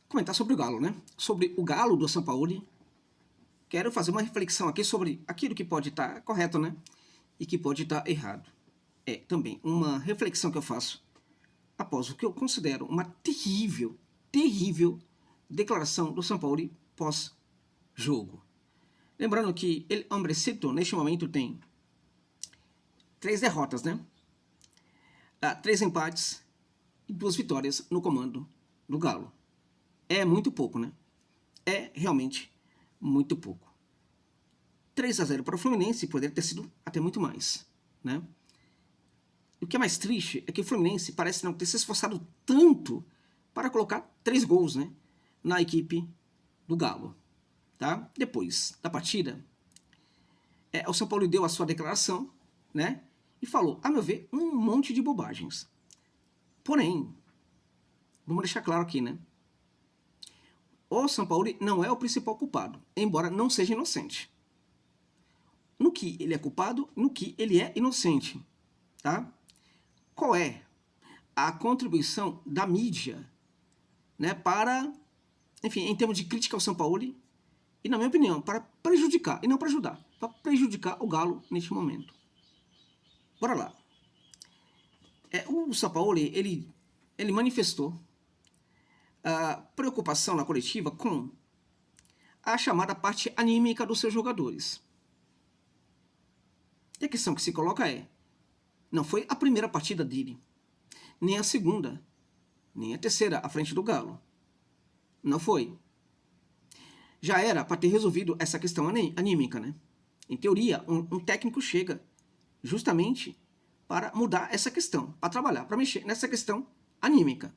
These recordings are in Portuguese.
comentar sobre o Galo, né? Sobre o Galo do Sampaoli. Quero fazer uma reflexão aqui sobre aquilo que pode estar correto, né? E que pode estar errado. É também uma reflexão que eu faço após o que eu considero uma terrível, terrível declaração do Sampaoli pós-jogo. Lembrando que ele, Ambrecito, neste momento tem 3 derrotas, né? 3 empates e 2 vitórias no comando do Galo. É muito pouco, né? É realmente muito pouco. 3-0 para o Fluminense poderia ter sido até muito mais, né? O que é mais triste é que o Fluminense parece não ter se esforçado tanto para colocar 3 gols, né, na equipe do Galo, tá? Depois da partida, o São Paulo deu a sua declaração, né, e falou, a meu ver, um monte de bobagens. Porém, vamos deixar claro aqui, né, o São Paulo não é o principal culpado, embora não seja inocente. No que ele é culpado, no que ele é inocente, tá? Qual é a contribuição da mídia, né, para, enfim, em termos de crítica ao São Paulo, e na minha opinião, para prejudicar, e não para ajudar, para prejudicar o Galo neste momento. Bora lá. O São Paulo, ele manifestou a preocupação na coletiva com a chamada parte anímica dos seus jogadores. E a questão que se coloca é, não foi a primeira partida dele, nem a segunda, nem a terceira à frente do Galo. Não foi. Já era para ter resolvido essa questão anímica, né? Em teoria, um técnico chega justamente para mudar essa questão, para trabalhar, para mexer nessa questão anímica.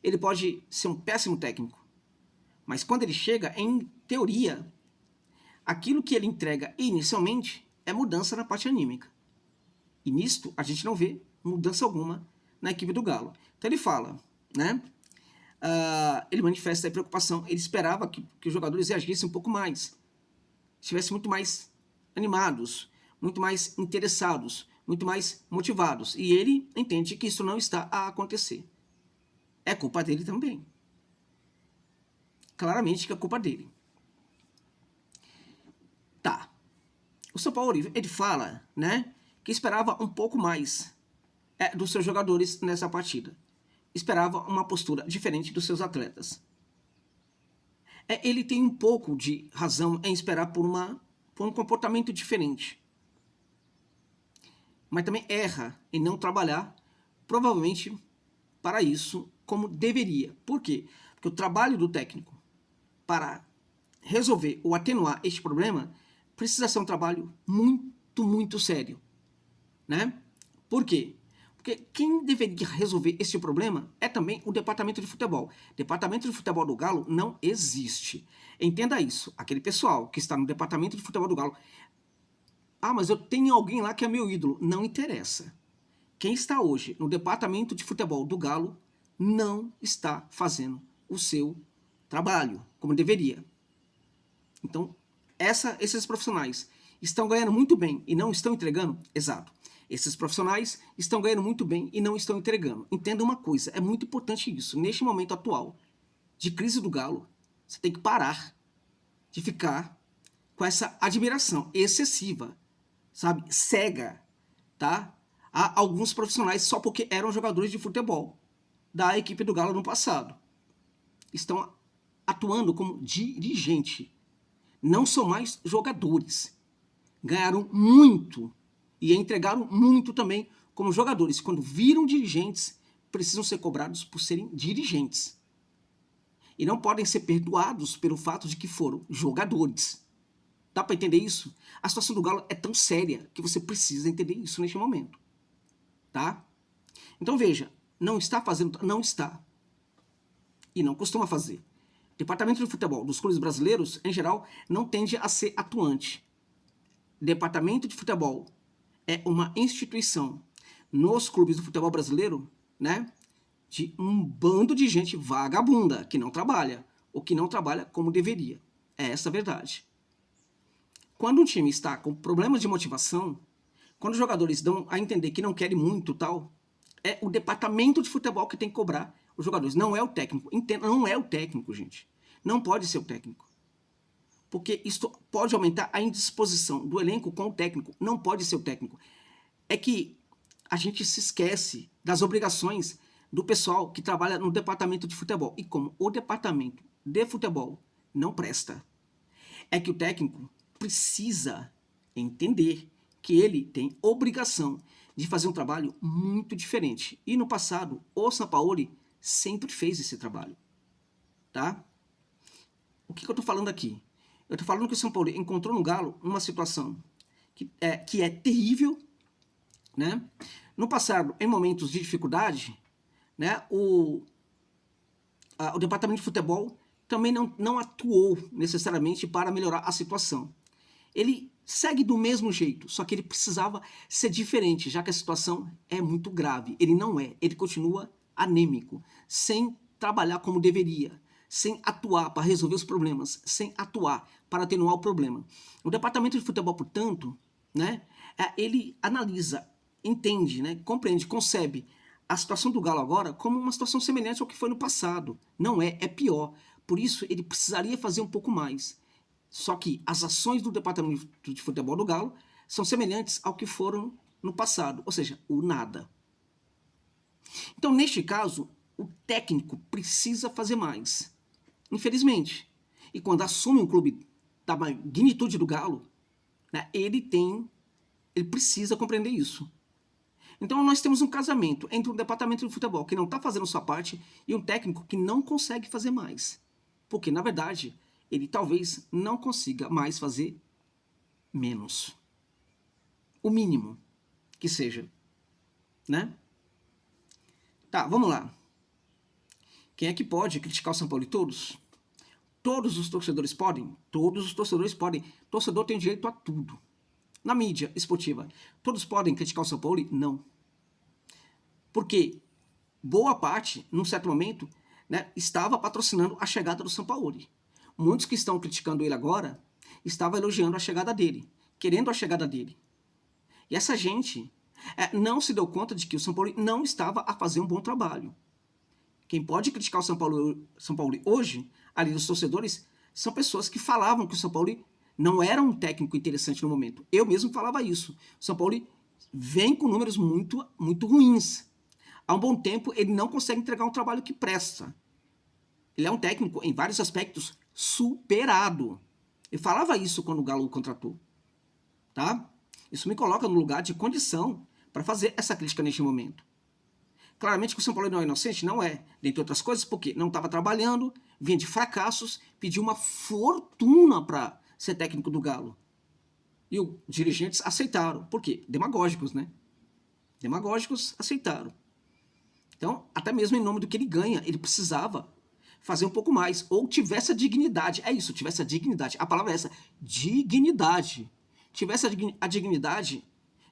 Ele pode ser um péssimo técnico, mas quando ele chega, em teoria, aquilo que ele entrega inicialmente é mudança na parte anímica. E nisto a gente não vê mudança alguma na equipe do Galo. Então ele fala, né? Ele manifesta a preocupação, ele esperava que os jogadores reagissem um pouco mais, estivessem muito mais animados, muito mais interessados, muito mais motivados. E ele entende que isso não está a acontecer. É culpa dele também. Claramente que é culpa dele. Tá. O São Paulo, ele fala, né, que esperava um pouco mais dos seus jogadores nessa partida. Esperava uma postura diferente dos seus atletas. Ele tem um pouco de razão em esperar por um comportamento diferente. Mas também erra em não trabalhar, provavelmente, para isso como deveria. Por quê? Porque o trabalho do técnico para resolver ou atenuar este problema precisa ser um trabalho muito, muito sério, né? Por quê? Porque quem deveria resolver esse problema é também o departamento de futebol. Departamento de futebol do Galo não existe. Entenda isso. Aquele pessoal que está no departamento de futebol do Galo, mas eu tenho alguém lá que é meu ídolo. Não interessa. Quem está hoje no departamento de futebol do Galo não está fazendo o seu trabalho como deveria. Então, esses profissionais estão ganhando muito bem e não estão entregando? Exato. Esses profissionais estão ganhando muito bem e não estão entregando. Entenda uma coisa, é muito importante isso. Neste momento atual de crise do Galo, você tem que parar de ficar com essa admiração excessiva, sabe, cega, tá? A alguns profissionais só porque eram jogadores de futebol da equipe do Galo no passado. Estão atuando como dirigente. Não são mais jogadores. Ganharam muito e entregaram muito também como jogadores. Quando viram dirigentes, precisam ser cobrados por serem dirigentes. E não podem ser perdoados pelo fato de que foram jogadores. Dá para entender isso? A situação do Galo é tão séria que você precisa entender isso neste momento. Tá? Então veja, não está fazendo, não está. E não costuma fazer. Departamento de futebol dos clubes brasileiros, em geral, não tende a ser atuante. Departamento de futebol é uma instituição nos clubes do futebol brasileiro, né, de um bando de gente vagabunda que não trabalha, ou que não trabalha como deveria. É essa a verdade. Quando um time está com problemas de motivação, quando os jogadores dão a entender que não querem muito tal, é o departamento de futebol que tem que cobrar os jogadores, não é o técnico. Entenda, não é o técnico, gente. Não pode ser o técnico. Porque isso pode aumentar a indisposição do elenco com o técnico. Não pode ser o técnico. É que a gente se esquece das obrigações do pessoal que trabalha no departamento de futebol. E como o departamento de futebol não presta, é que o técnico precisa entender que ele tem obrigação de fazer um trabalho muito diferente. E no passado, o Sampaoli sempre fez esse trabalho. Tá? O que eu estou falando aqui? Eu estou falando que o Sampaoli encontrou no Galo uma situação que é terrível, né? No passado, em momentos de dificuldade, né, o departamento de futebol também não atuou necessariamente para melhorar a situação. Ele segue do mesmo jeito, só que ele precisava ser diferente, já que a situação é muito grave. Ele não é, ele continua anêmico, sem trabalhar como deveria, sem atuar para resolver os problemas, sem atuar para atenuar o problema. O departamento de futebol, portanto, né, ele analisa, entende, né, compreende, concebe a situação do Galo agora como uma situação semelhante ao que foi no passado. Não é, é pior. Por isso, ele precisaria fazer um pouco mais. Só que as ações do departamento de futebol do Galo são semelhantes ao que foram no passado, ou seja, o nada. Então, neste caso, o técnico precisa fazer mais. Infelizmente. E quando assume um clube da magnitude do Galo, né, ele precisa compreender isso. Então nós temos um casamento entre um departamento de futebol que não está fazendo sua parte e um técnico que não consegue fazer mais. Porque, na verdade, ele talvez não consiga mais fazer menos. O mínimo que seja. Né? Tá, vamos lá. Quem é que pode criticar o Sampaoli? Todos? Todos os torcedores podem? Todos os torcedores podem. O torcedor tem direito a tudo. Na mídia esportiva, todos podem criticar o Sampaoli? Não. Porque boa parte, num certo momento, né, estava patrocinando a chegada do Sampaoli. Muitos que estão criticando ele agora estavam elogiando a chegada dele, querendo a chegada dele. E essa gente não se deu conta de que o Sampaoli não estava a fazer um bom trabalho. Quem pode criticar o Sampaoli hoje, ali dos torcedores, são pessoas que falavam que o Sampaoli não era um técnico interessante no momento. Eu mesmo falava isso. O Sampaoli vem com números muito, muito ruins. Há um bom tempo, ele não consegue entregar um trabalho que presta. Ele é um técnico, em vários aspectos, superado. Eu falava isso quando o Galo o contratou. Tá? Isso me coloca no lugar de condição para fazer essa crítica neste momento. Claramente que o Sampaoli não é inocente, não é. Dentre outras coisas, porque não estava trabalhando, vinha de fracassos, pediu uma fortuna para ser técnico do Galo. E os dirigentes aceitaram. Por quê? Demagógicos, né? Demagógicos aceitaram. Então, até mesmo em nome do que ele ganha, ele precisava fazer um pouco mais. Ou tivesse a dignidade. É isso, tivesse a dignidade. A palavra é essa, dignidade. Tivesse a dignidade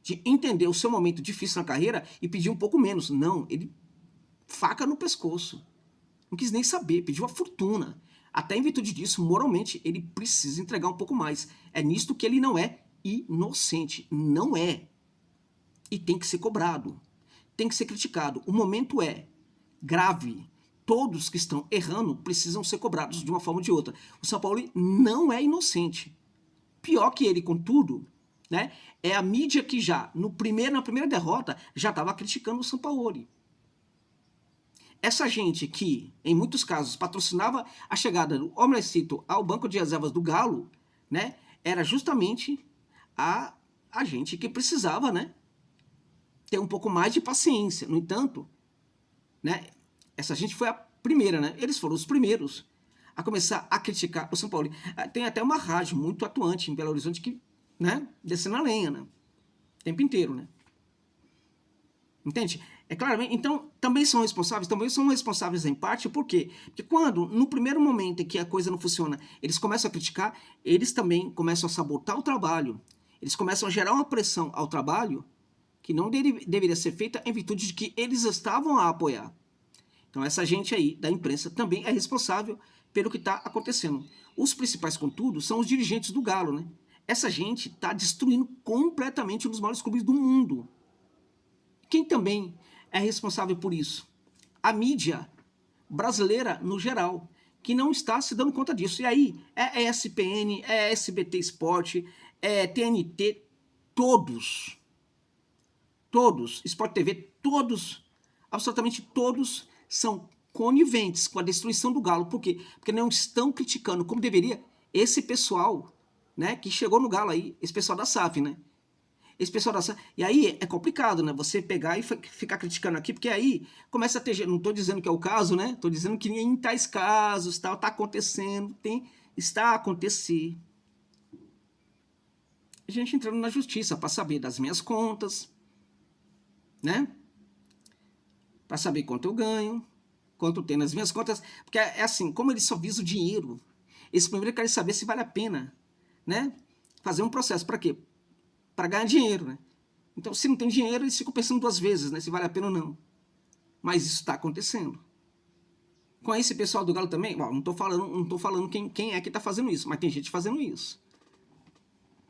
de entender o seu momento difícil na carreira e pedir um pouco menos. Não, ele faca no pescoço. Não quis nem saber, pediu a fortuna. Até em virtude disso, moralmente, ele precisa entregar um pouco mais. É nisto que ele não é inocente. Não é. E tem que ser cobrado. Tem que ser criticado. O momento é grave. Todos que estão errando precisam ser cobrados de uma forma ou de outra. O Sampaoli não é inocente. Pior que ele, contudo, né, é a mídia que já, na primeira derrota, já estava criticando o Sampaoli. Essa gente que, em muitos casos, patrocinava a chegada do Homercito ao banco de reservas do Galo, né, era justamente a gente que precisava, né, ter um pouco mais de paciência. No entanto, né, essa gente foi a primeira, né, eles foram os primeiros a começar a criticar o Sampaoli. Tem até uma rádio muito atuante em Belo Horizonte que, né, descendo a lenha, né, o tempo inteiro, né. Entende? É claramente, então, também são responsáveis em parte, por quê? Porque quando, no primeiro momento em que a coisa não funciona, eles começam a criticar, eles também começam a sabotar o trabalho, eles começam a gerar uma pressão ao trabalho que não deveria ser feita em virtude de que eles estavam a apoiar. Então essa gente aí da imprensa também é responsável pelo que está acontecendo. Os principais, contudo, são os dirigentes do Galo, né? Essa gente está destruindo completamente um dos maiores clubes do mundo. Quem também é responsável por isso? A mídia brasileira no geral, que não está se dando conta disso. E aí, é ESPN, é SBT Esporte, é TNT, todos, Sport TV, todos, absolutamente todos são coniventes com a destruição do Galo. Por quê? Porque não estão criticando como deveria esse pessoal, né, que chegou no Galo aí, esse pessoal da SAF, né? Esse pessoal da SAF. E aí é complicado, né? Você pegar e ficar criticando aqui, porque aí começa a ter. Não estou dizendo que é o caso, né? Estou dizendo que em tais casos, tal, está acontecendo, está a acontecer. A gente entrando na justiça para saber das minhas contas, né? Para saber quanto eu ganho, quanto tem nas minhas contas, porque é assim, como eles só visam o dinheiro, eles primeiro querem saber se vale a pena, né? Fazer um processo, para quê? Para ganhar dinheiro, né? Então, se não tem dinheiro, eles ficam pensando duas vezes, né? Se vale a pena ou não. Mas isso está acontecendo. Com esse pessoal do Galo também, bom, não tô falando quem é que está fazendo isso, mas tem gente fazendo isso.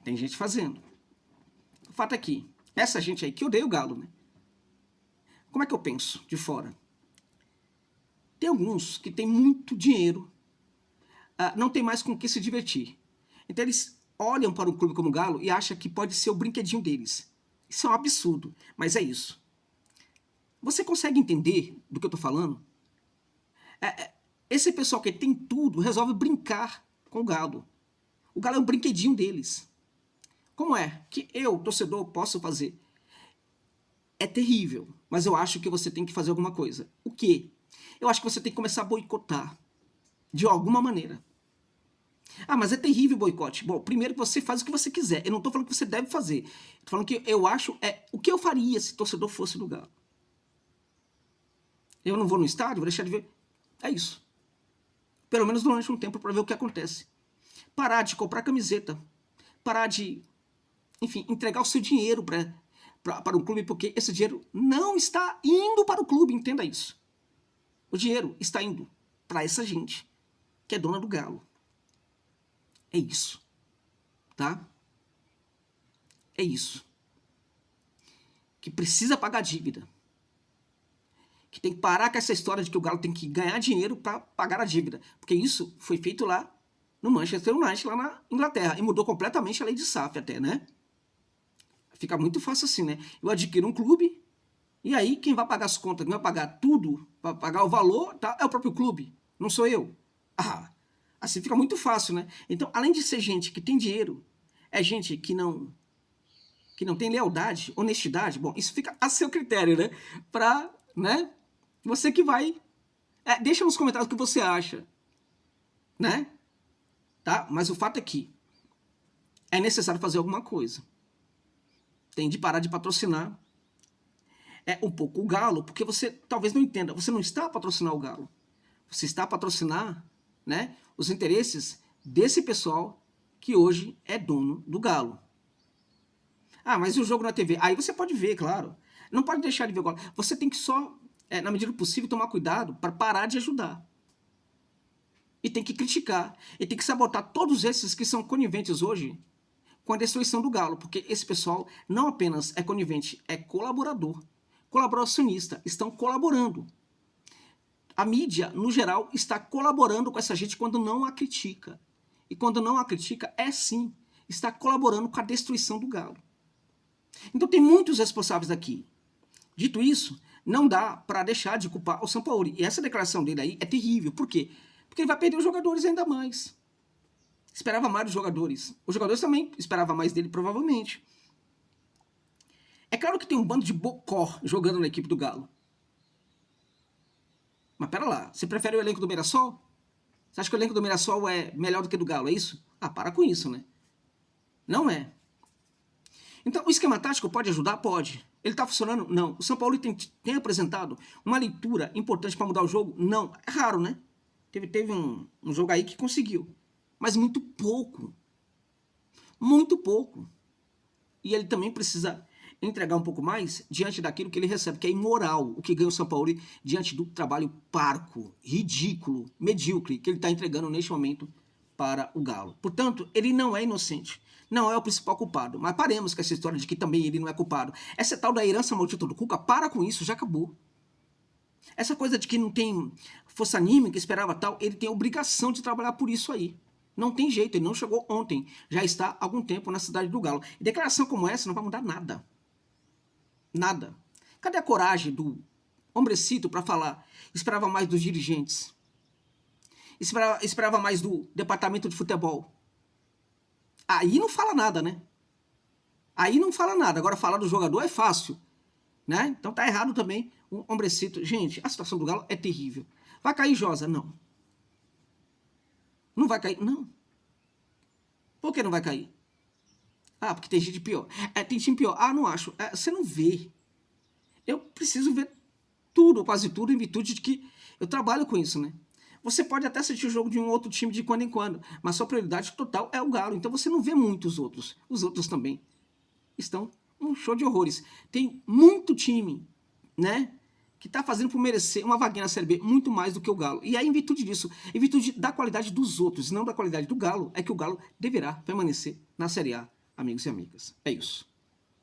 Tem gente fazendo. O fato é que essa gente aí que odeia o Galo, né? Como é que eu penso de fora? Tem alguns que têm muito dinheiro, não tem mais com o que se divertir. Então eles olham para um clube como o Galo e acham que pode ser o brinquedinho deles. Isso é um absurdo, mas é isso. Você consegue entender do que eu estou falando? Esse pessoal que tem tudo resolve brincar com o Galo. O Galo é um brinquedinho deles. Como é que eu, torcedor, posso fazer? É terrível, mas eu acho que você tem que fazer alguma coisa. O quê? Eu acho que você tem que começar a boicotar, de alguma maneira. Ah, mas é terrível o boicote. Bom, primeiro que você faz o que você quiser. Eu não estou falando que você deve fazer. Estou falando que eu acho o que eu faria se torcedor fosse do Galo. Eu não vou no estádio, vou deixar de ver. É isso. Pelo menos durante um tempo para ver o que acontece. Parar de comprar camiseta. Parar de, enfim, entregar o seu dinheiro para um clube, porque esse dinheiro não está indo para o clube, entenda isso. O dinheiro está indo para essa gente que é dona do Galo. É isso. Tá? É isso. Que precisa pagar dívida. Que tem que parar com essa história de que o Galo tem que ganhar dinheiro para pagar a dívida. Porque isso foi feito lá no Manchester United, lá na Inglaterra. E mudou completamente a lei de SAF até, né? Fica muito fácil assim, né? Eu adquiro um clube, e aí quem vai pagar as contas, quem vai pagar tudo, vai pagar o valor, tá? É o próprio clube, não sou eu. Ah, assim fica muito fácil, né? Então, além de ser gente que tem dinheiro, é gente que não tem lealdade, honestidade. Bom, isso fica a seu critério, né? Pra, né? Você que vai... deixa nos comentários o que você acha, né? Tá? Mas o fato é que é necessário fazer alguma coisa. Tem de parar de patrocinar um pouco o Galo, porque você talvez não entenda, você não está a patrocinar o Galo. Você está a patrocinar, né, os interesses desse pessoal que hoje é dono do Galo. Ah, mas e o jogo na TV? Aí você pode ver, claro. Não pode deixar de ver o Galo. Você tem que só, na medida do possível, tomar cuidado para parar de ajudar. E tem que criticar. E tem que sabotar todos esses que são coniventes hoje com a destruição do Galo. Porque esse pessoal não apenas é conivente, é colaborador. Colaboracionista, estão colaborando. A mídia, no geral, está colaborando com essa gente quando não a critica. E quando não a critica, sim, está colaborando com a destruição do Galo. Então tem muitos responsáveis aqui. Dito isso, não dá para deixar de culpar o Sampaoli. E essa declaração dele aí é terrível. Por quê? Porque ele vai perder os jogadores ainda mais. Esperava mais dos jogadores. Os jogadores também esperavam mais dele, provavelmente. É claro que tem um bando de bocó jogando na equipe do Galo. Mas pera lá, você prefere o elenco do Mirassol? Você acha que o elenco do Mirassol é melhor do que o do Galo, é isso? Ah, para com isso, né? Não é. Então, o esquema tático pode ajudar? Pode. Ele está funcionando? Não. O São Paulo tem apresentado uma leitura importante para mudar o jogo? Não. É raro, né? Teve um jogo aí que conseguiu. Mas muito pouco. Muito pouco. E ele também precisa entregar um pouco mais diante daquilo que ele recebe, que é imoral, o que ganha o São Paulo diante do trabalho parco, ridículo, medíocre que ele está entregando neste momento para o Galo. Portanto, ele não é inocente, não é o principal culpado, mas paremos com essa história de que também ele não é culpado. Essa tal da herança maldita do Cuca, para com isso, já acabou. Essa coisa de que não tem força anímica, esperava tal, ele tem a obrigação de trabalhar por isso aí. Não tem jeito, ele não chegou ontem, já está há algum tempo na cidade do Galo. E declaração como essa não vai mudar nada. Nada. Cadê a coragem do hombrecito para falar? Esperava mais dos dirigentes. Esperava mais do departamento de futebol. Aí não fala nada, né? Aí não fala nada. Agora falar do jogador é fácil, né? Então tá errado também o hombrecito. Gente, a situação do Galo é terrível. Vai cair Josa? Não. Não vai cair? Não. Por que não vai cair? Ah, porque tem gente pior. Tem time pior. Ah, não acho. Você não vê. Eu preciso ver tudo, ou quase tudo, em virtude de que eu trabalho com isso, né? Você pode até assistir o jogo de um outro time de quando em quando, mas sua prioridade total é o Galo. Então você não vê muito os outros. Os outros também estão um show de horrores. Tem muito time, né, que está fazendo por merecer uma vaguinha na Série B muito mais do que o Galo. E aí, em virtude disso, em virtude da qualidade dos outros, não da qualidade do Galo, é que o Galo deverá permanecer na Série A, amigos e amigas. É isso.